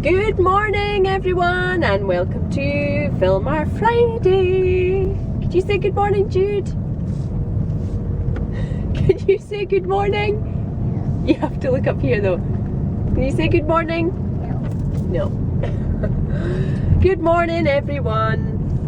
Good morning everyone and welcome to Film Our Friday. Could you say good morning, Jude? Could you say good morning? You have to look up here though. Can you say good morning? No. Good morning everyone.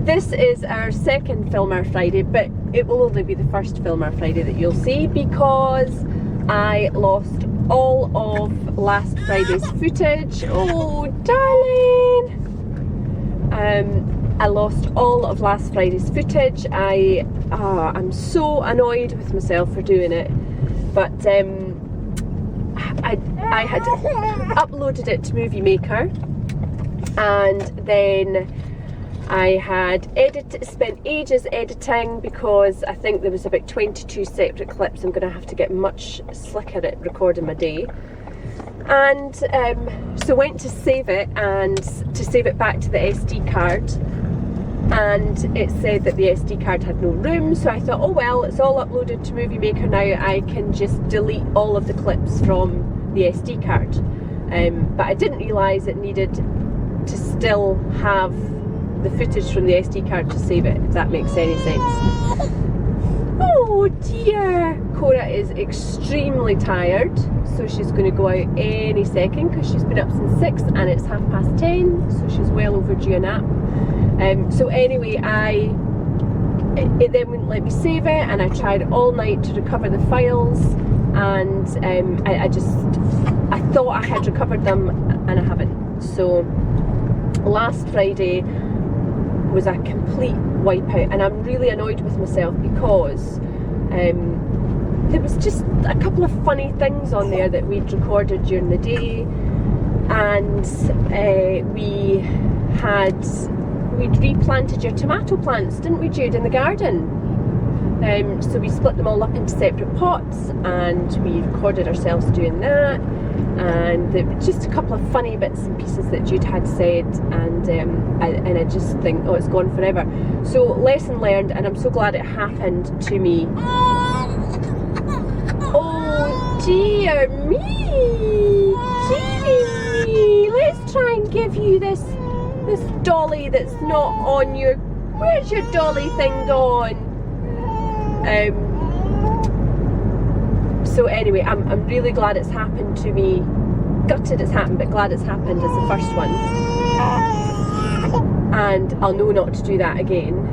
This is our second Film Our Friday, but it will only be the first Film Our Friday that you'll see because I lost all of last Friday's footage. Oh darling! I lost all of last Friday's footage. I'm so annoyed with myself for doing it, but I had uploaded it to Movie Maker, and then I had spent ages editing because I think there was about 22 separate clips. I'm going to have to get much slicker at recording my day. And so went to save it, and to save it back to the SD card. And it said that the SD card had no room, so I thought, oh well, it's all uploaded to Movie Maker now, I can just delete all of the clips from the SD card. But I didn't realise it needed to still have the footage from the SD card to save it, if that makes any sense. Oh dear! Cora is extremely tired, so she's going to go out any second because she's been up since 6 and it's 10:30, so she's well overdue a nap. So anyway, it then wouldn't let me save it, and I tried all night to recover the files, and I thought I had recovered them and I haven't. So last Friday was a complete wipeout, and I'm really annoyed with myself because there was just a couple of funny things on there that we'd recorded during the day, and we'd replanted your tomato plants, didn't we, Jude, in the garden? So we split them all up into separate pots, and we recorded ourselves doing that, and there were just a couple of funny bits and pieces that Jude had said, and I just think, oh, it's gone forever. So lesson learned, and I'm so glad it happened to me. Oh dear me, dear me. Let's try and give you this dolly that's not on your... Where's your dolly thing gone? So anyway, I'm really glad it's happened to me. Gutted it's happened, but glad it's happened as the first one. And I'll know not to do that again.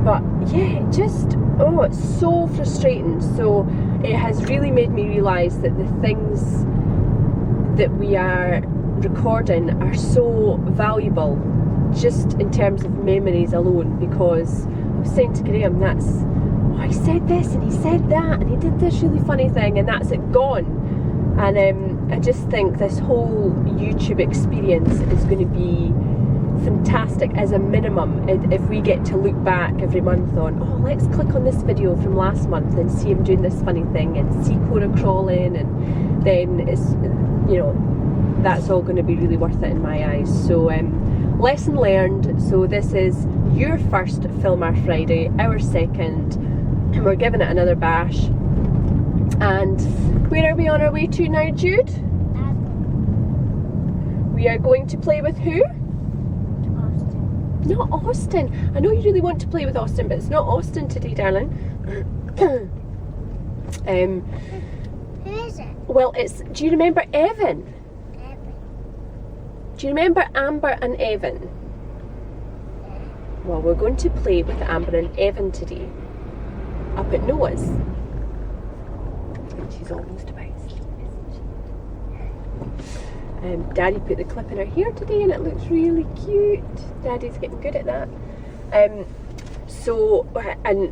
But yeah, it's so frustrating. So it has really made me realise that the things that we are recording are so valuable, just in terms of memories alone, because I was saying to Graham, he said this and he said that and he did this really funny thing, and that's it gone. And I just think this whole YouTube experience is going to be fantastic as a minimum if we get to look back every month on, oh, let's click on this video from last month and see him doing this funny thing and see Cora crawling, and then it's, you know, that's all going to be really worth it in my eyes. So lesson learned. So this is your first Film Our Friday, our second, and we're giving it another bash. And where are we on our way to now, Jude? We are going to play with who? Austin. Not Austin. I know you really want to play with Austin, but it's not Austin today, darling. Who is it? Well, do you remember Evan? Do you remember Amber and Evan? Well, we're going to play with Amber and Evan today, up at Noah's. She's almost about asleep, isn't she? Daddy put the clip in her hair today and it looks really cute. Daddy's getting good at that. And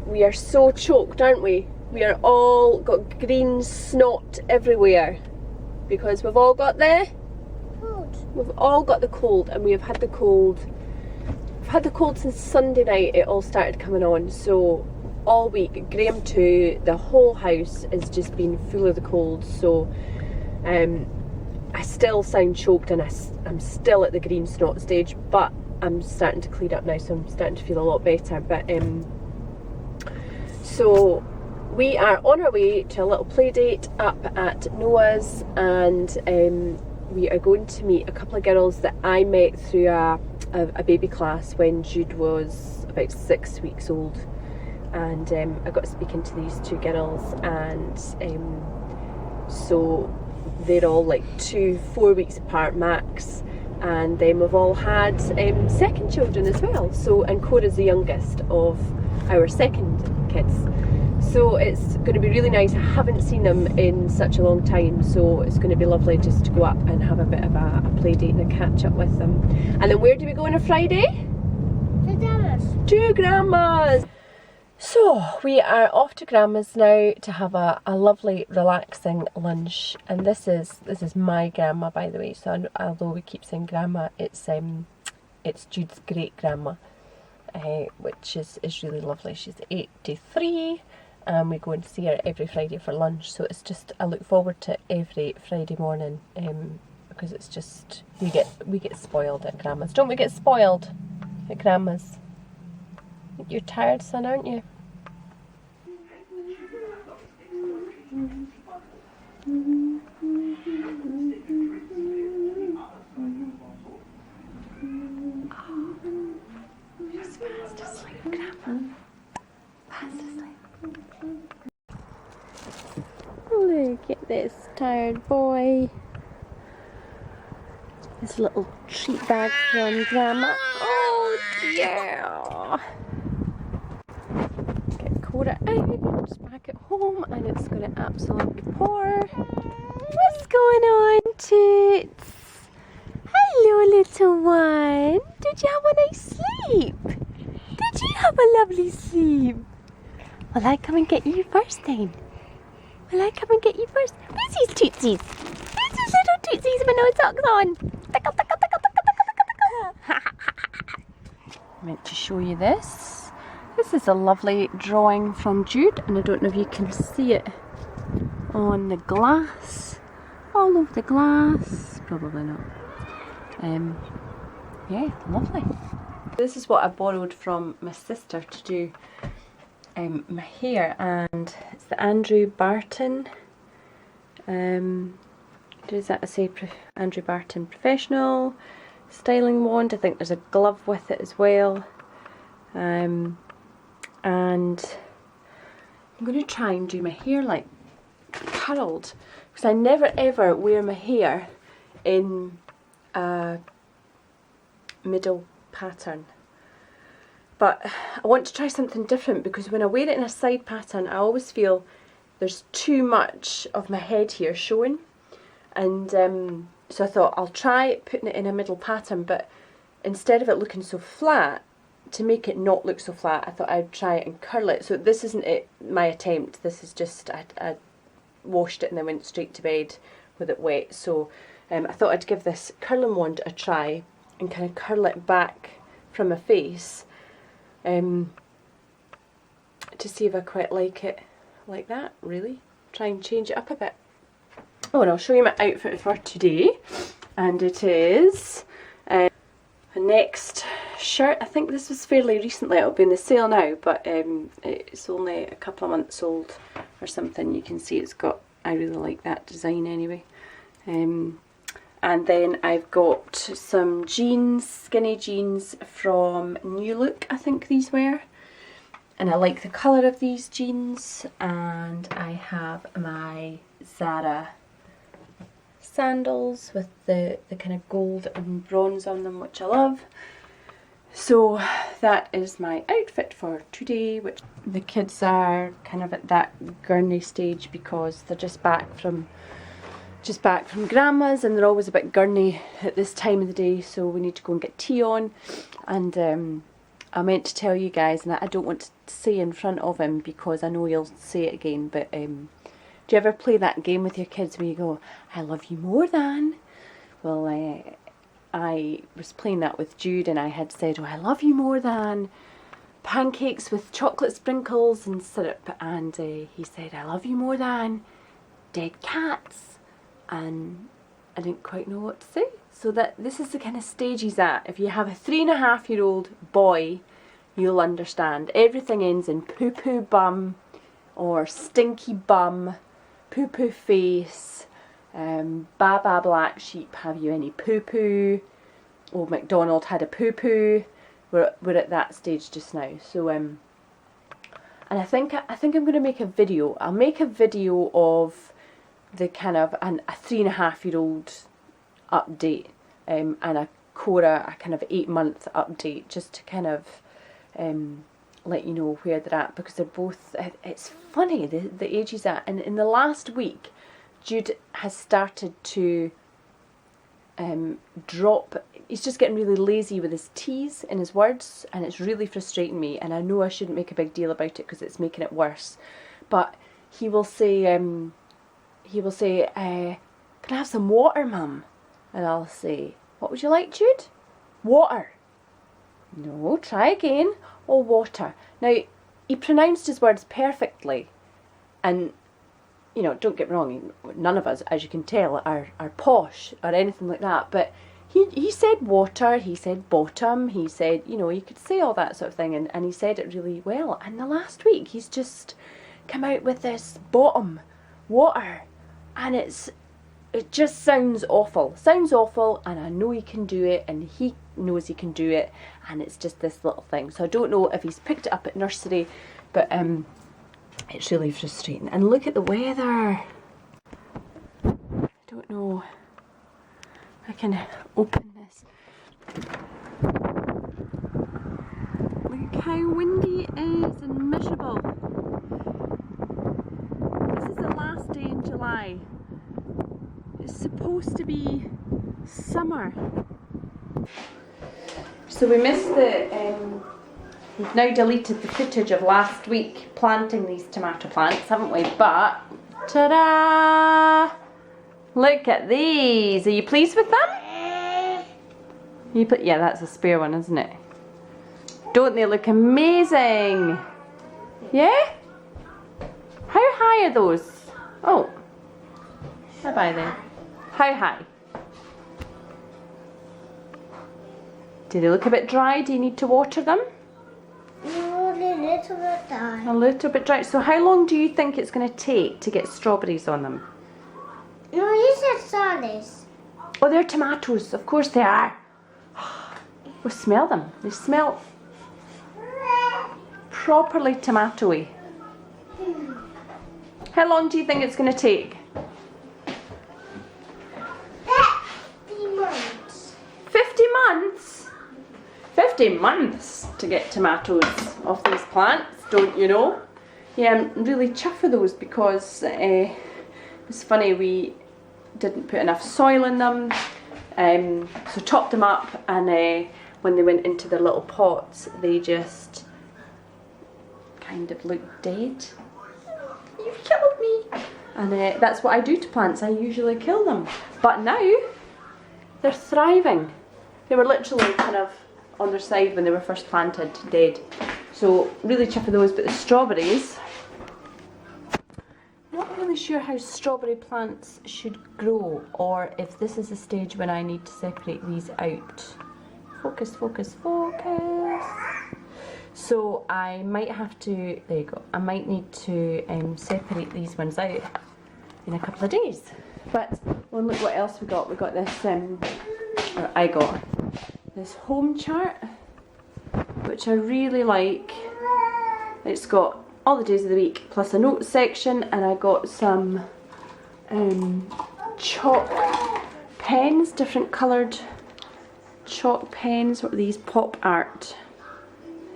we are so choked, aren't we? We are all got green snot everywhere because we've all got We've all got the cold, and we have had the cold. We've had the cold since Sunday night. It all started coming on. So all week, Graham too, the whole house has just been full of the cold. So I still sound choked, and I'm still at the green snot stage, but I'm starting to clear up now, so I'm starting to feel a lot better. But so we are on our way to a little play date up at Noah's, and we are going to meet a couple of girls that I met through a baby class when Jude was about 6 weeks old, and I got speaking to these two girls, and so they're all like 4 weeks apart max, and then we've all had second children as well. So, and Cora's the youngest of our second kids. So it's going to be really nice. I haven't seen them in such a long time, so it's going to be lovely just to go up and have a bit of a play date and a catch up with them. And then where do we go on a Friday? To Grandma's. To Grandma's! So we are off to Grandma's now to have a lovely relaxing lunch, and this is my grandma, by the way. So although we keep saying grandma, it's Jude's great grandma, which is really lovely. She's 83. And we go and see her every Friday for lunch, so it's just, I look forward to every Friday morning, because it's just, we get spoiled at Grandma's. Don't we get spoiled at Grandma's? You're tired, son, aren't you? She's fast asleep, Grandma. Fast asleep. Look at this tired boy. This little treat bag from Grandma. Oh dear. Get Cora out. It's back at home and it's going to absolutely pour. What's going on, Toots? Hello, little one. Did you have a nice sleep? Did you have a lovely sleep? Will I come and get you first then? Will I come and get you first? Where's his tootsies? Where's his little tootsies with no socks on? Tickle, tickle, tickle, tickle, tickle, tickle. I meant to show you this. This is a lovely drawing from Jude, and I don't know if you can see it on the glass. All over the glass. Probably not. Yeah, lovely. This is what I borrowed from my sister to do my hair, and it's the Andrew Barton, does that say Andrew Barton Professional Styling Wand. I think there's a glove with it as well, and I'm going to try and do my hair like curled, because I never ever wear my hair in a middle pattern. But I want to try something different, because when I wear it in a side pattern, I always feel there's too much of my head here showing. And so I thought I'll try putting it in a middle pattern, but instead of it looking so flat, to make it not look so flat, I thought I'd try it and curl it. So this isn't my attempt, this is just, I washed it and then went straight to bed with it wet. So I thought I'd give this curling wand a try and kind of curl it back from my face. To see if I quite like it like that, really. Try and change it up a bit. Oh, and I'll show you my outfit for today. And it is a Next shirt. I think this was fairly recently, it'll be in the sale now, but it's only a couple of months old or something. You can see it's got, I really like that design anyway. And then I've got some jeans, skinny jeans from New Look, I think these were. And I like the colour of these jeans. And I have my Zara sandals with the kind of gold and bronze on them, which I love. So that is my outfit for today, which the kids are kind of at that gurney stage because they're just back from Grandma's, and they're always a bit gurney at this time of the day, so we need to go and get tea on. And I meant to tell you guys, and I don't want to say in front of him because I know he'll say it again, but do you ever play that game with your kids where you go, I love you more than? Well, I was playing that with Jude, and I had said, oh, I love you more than pancakes with chocolate sprinkles and syrup, and he said, I love you more than dead cats. And I didn't quite know what to say. So this is the kind of stage he's at. If you have a 3.5-year-old boy, you'll understand. Everything ends in poo-poo bum or stinky bum, poo poo face, Baba black sheep, have you any poo poo? Old MacDonald had a poo poo. We're at that stage just now. So and I think I'm going to make a video. I'll make a video of the kind of a 3.5-year-old update and a Cora, a kind of 8-month update, just to kind of let you know where they're at, because they're both, it's funny the age he's at. And in the last week, Jude has started to drop. He's just getting really lazy with his T's in his words, and it's really frustrating me. And I know I shouldn't make a big deal about it because it's making it worse. But he will say, can I have some water, Mum? And I'll say, what would you like, Jude? Water. No, try again. Oh, water. Now, he pronounced his words perfectly, and you know, don't get me wrong, none of us, as you can tell, are posh or anything like that, but he said water, he said bottom, he said, you know, he could say all that sort of thing, and he said it really well. And the last week, he's just come out with this bottom, water, and it just sounds awful. Sounds awful, and I know he can do it, and he knows he can do it, and it's just this little thing. So I don't know if he's picked it up at nursery, but it's really frustrating. And look at the weather. I don't know if I can open this. Look how windy it is and miserable. This is the last day in July. It's supposed to be summer. So we missed we've now deleted the footage of last week planting these tomato plants, haven't we? But, ta-da! Look at these. Are you pleased with them? Yeah, that's a spare one, isn't it? Don't they look amazing? Yeah? How high are those? Oh. Bye-bye then. How high? Do they look a bit dry? Do you need to water them? No, a little bit dry. A little bit dry. So how long do you think it's going to take to get strawberries on them? No, you said strawberries. Oh, they're tomatoes. Of course they are. Oh, smell them. They smell properly tomatoey. How long do you think it's going to take? 50 months. 50 months? 50 months to get tomatoes off these plants, don't you know? Yeah, I'm really chuffed for those because it's funny, we didn't put enough soil in them, so topped them up, and when they went into their little pots, they just kind of looked dead. You've killed me! And that's what I do to plants, I usually kill them. But now, they're thriving. They were literally kind of on their side when they were first planted, dead. So really chuffed with those. But the strawberries, not really sure how strawberry plants should grow, or if this is the stage when I need to separate these out. Focus, focus, focus. So I might have to, there you go, I might need to separate these ones out in a couple of days. But well, look what else we got. We got this, or I got this home chart, which I really like. It's got all the days of the week plus a notes section, and I got some chalk pens, different coloured chalk pens. What are these? Pop art.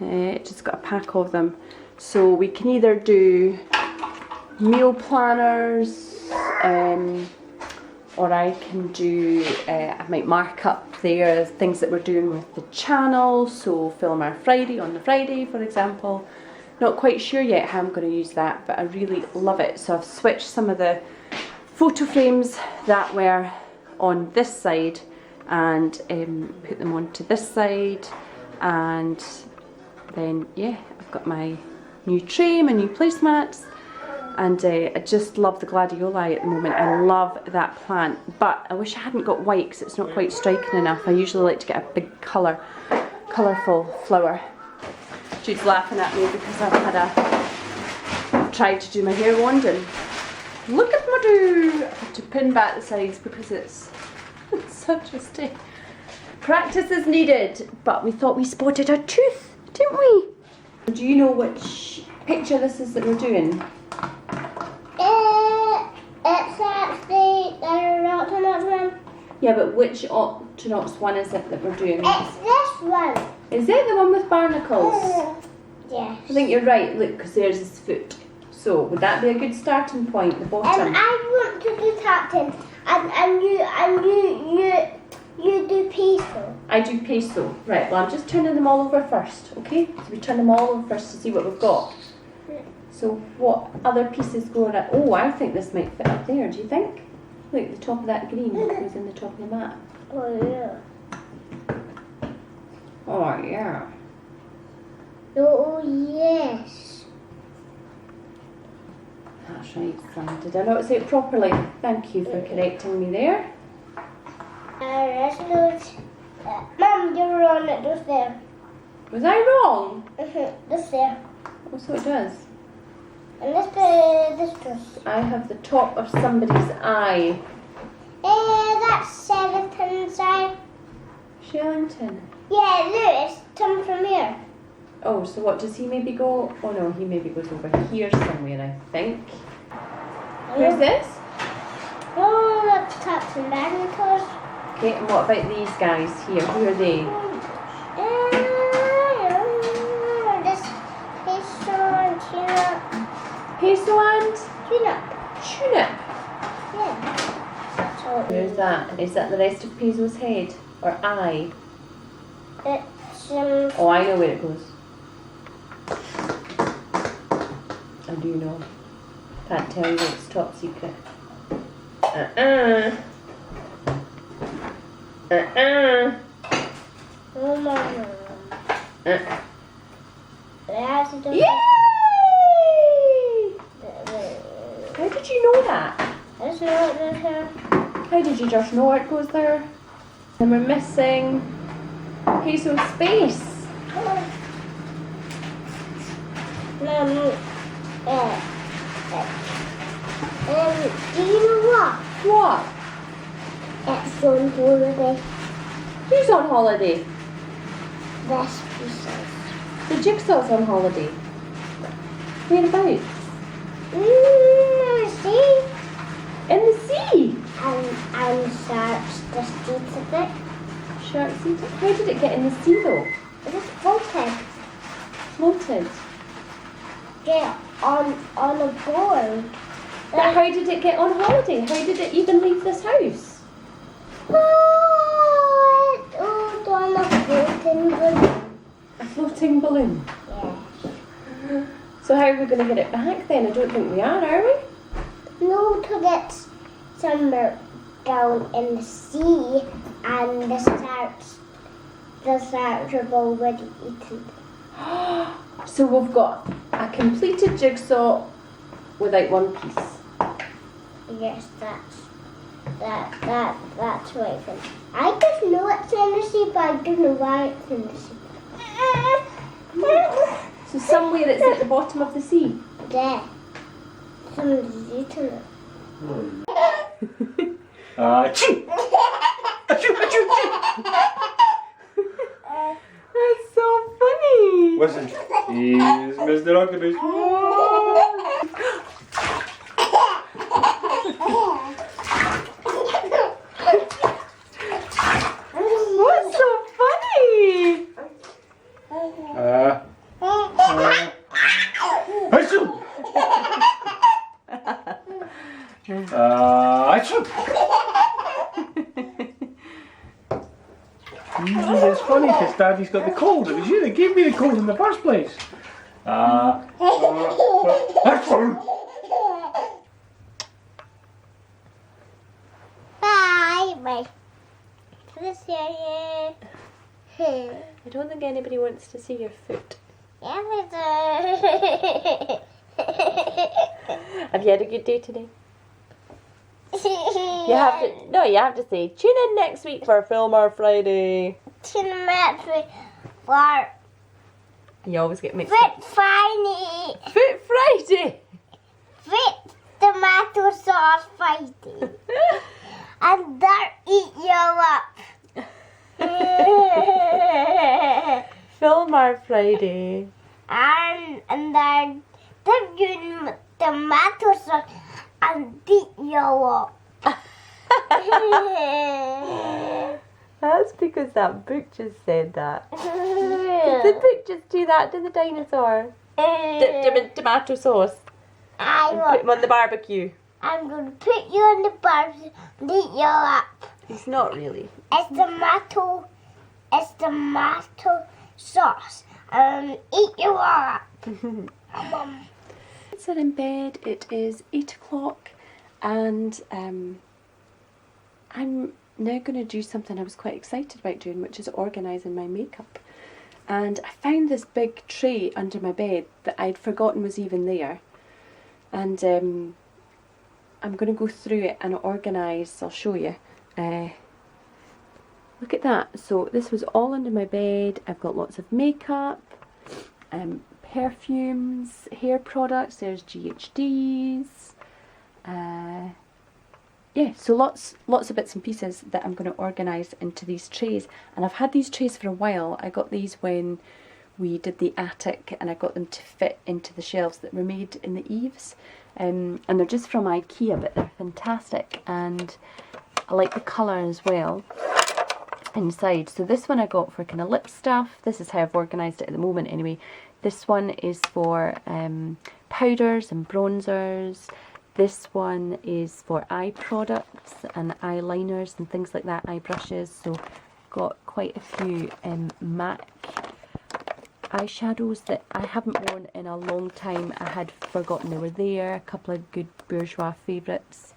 Just got a pack of them. So we can either do meal planners, or I can do, I might mark up there things that we're doing with the channel, so film our Friday on the Friday, for example. Not quite sure yet how I'm going to use that, but I really love it. So I've switched some of the photo frames that were on this side and put them onto this side, and then yeah, I've got my new tray, my new placemats. And I just love the gladioli at the moment. I love that plant, but I wish I hadn't got white because it's not quite striking enough. I usually like to get a big colourful flower. Jude's laughing at me because I've had tried to do my hair wand and look at my do. I have to pin back the sides because it's such a mistake. Practice is needed, but we thought we spotted a tooth, didn't we? Do you know which picture this is that we're doing? It's actually the Octonauts one. Yeah, but which Octonauts one is it that we're doing? It's this one. Is it the one with barnacles? Yes. I think you're right, look, because there's his foot. So, would that be a good starting point, the bottom? I want to do captain, and you do peaceful. I do peso. Right, well I'm just turning them all over first, okay? So we turn them all over first to see what we've got. So what other pieces go around? Oh, I think this might fit up there, do you think? Look, the top of that green that goes in the top of the mat. Oh yeah. Oh yeah. Oh yes. That's right, son. Did I not say it properly? Thank you for correcting me there. Let's do it. Mum, you're wrong. It does there. Was I wrong? This there. Oh, so it does. And this does. I have the top of somebody's eye. That's Sheraton's eye. Shellington. Yeah, look, it's come from here. Oh, so what, does he maybe go? Oh no, he maybe goes over here somewhere, I think. Who's this? Oh, that's Captain Barnacles. Okay, and what about these guys here? Who are they? This Peso and Tuna. Peso and Tuna. Tuna. Yeah. That's all. Where's that? Is that the rest of Peso's head? Or eye? It's Oh, I know where it goes. I do know. Can't tell you, it's top secret. Oh my God. Yay! How did you know that? I just know it goes here. How did you just know it goes there? And we're missing Peso's face. Mum, do you know what? What? It's on holiday. Who's on holiday? This pieces. The Jigsaw's on holiday. Whereabouts? See? In the sea. And sharks just eat it. Sharks eat it. How did it get in the sea though? It just floated. Floated. Get on a board. But how did it get on holiday? How did it even leave this house? Oh, on a floating balloon. A floating balloon. Yeah. So how are we going to get it back then? I don't think we are we? No, to get somewhere down in the sea, and the sharks have already eaten. So we've got a completed jigsaw without one piece. Yes, that's right. I just know it's in the sea, but I don't know why it's in the sea. So somewhere it's at the bottom of the sea. There. Somebody's eaten it. Achoo! Achoo, achoo, achoo! That's so funny. Listen, he's Mr. Octopus. What's so funny? Achoo! Achoo! It's funny because Daddy's got the cold. It was you that gave me the cold in the first place. Achoo! Bye. This area. I don't think anybody wants to see your foot. Yeah, we do. Have you had a good day today? You have to say, tune in next week for Filmer Friday. Tune in next week for You always get mixed up. Foot Friday. Foot Friday! with tomato sauce Friday. And that eat you up. Film our Friday. And then dip you in tomato sauce and beat you up. That's because that book just said that. Did the book just do that to the dinosaur? Dip them in tomato sauce and put them on the barbecue. I'm going to put you on the barbecue and eat you up. He's not really. It's tomato sauce and eat you up. Kids are in bed. It is 8 o'clock and I'm now going to do something I was quite excited about doing, which is organising my makeup. And I found this big tray under my bed that I'd forgotten was even there. And I'm going to go through it and organise. I'll show you. Look at that. So this was all under my bed. I've got lots of makeup, perfumes, hair products. There's GHDs. Yeah, so lots of bits and pieces that I'm going to organise into these trays. And I've had these trays for a while. I got these when we did the attic and I got them to fit into the shelves that were made in the eaves. And they're just from IKEA, but they're fantastic. And I like the colour as well inside. So this one I got for kind of lip stuff. This is how I've organised it at the moment anyway. This one is for powders and bronzers. This one is for eye products and eyeliners and things like that, eye brushes. So got quite a few MAC eyeshadows that I haven't worn in a long time. I had forgotten they were there. A couple of good bourgeois favourites.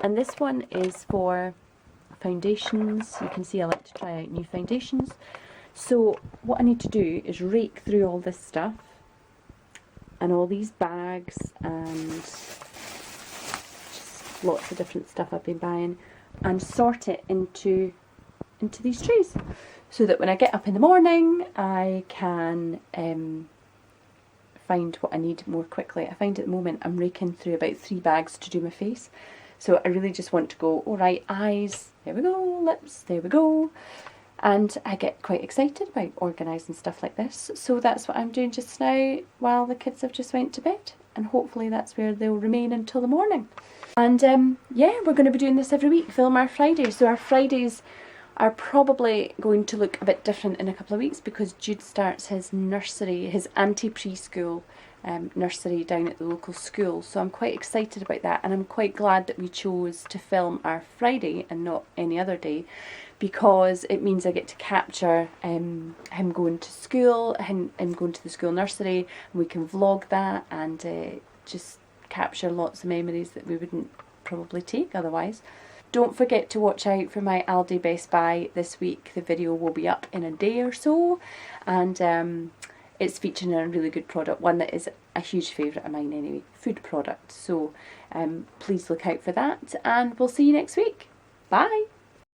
And this one is for foundations. You can see I like to try out new foundations. So what I need to do is rake through all this stuff and all these bags and just lots of different stuff I've been buying and sort it into these trays so that when I get up in the morning I can find what I need more quickly. I find at the moment I'm raking through about 3 bags to do my face. So I really just want to go, alright, eyes, there we go, lips, there we go. And I get quite excited about organising stuff like this. So that's what I'm doing just now while the kids have just went to bed. And hopefully that's where they'll remain until the morning. And yeah, we're going to be doing this every week, film our Fridays. So our Fridays are probably going to look a bit different in a couple of weeks because Jude starts his nursery, his anti-preschool nursery down at the local school. So I'm quite excited about that, and I'm quite glad that we chose to film our Friday and not any other day, because it means I get to capture him going to school, him going to the school nursery, and we can vlog that and just capture lots of memories that we wouldn't probably take otherwise. Don't forget to watch out for my Aldi Best Buy this week. The video will be up in a day or so, and it's featuring a really good product, one that is a huge favourite of mine anyway, food product. So please look out for that, and we'll see you next week. Bye!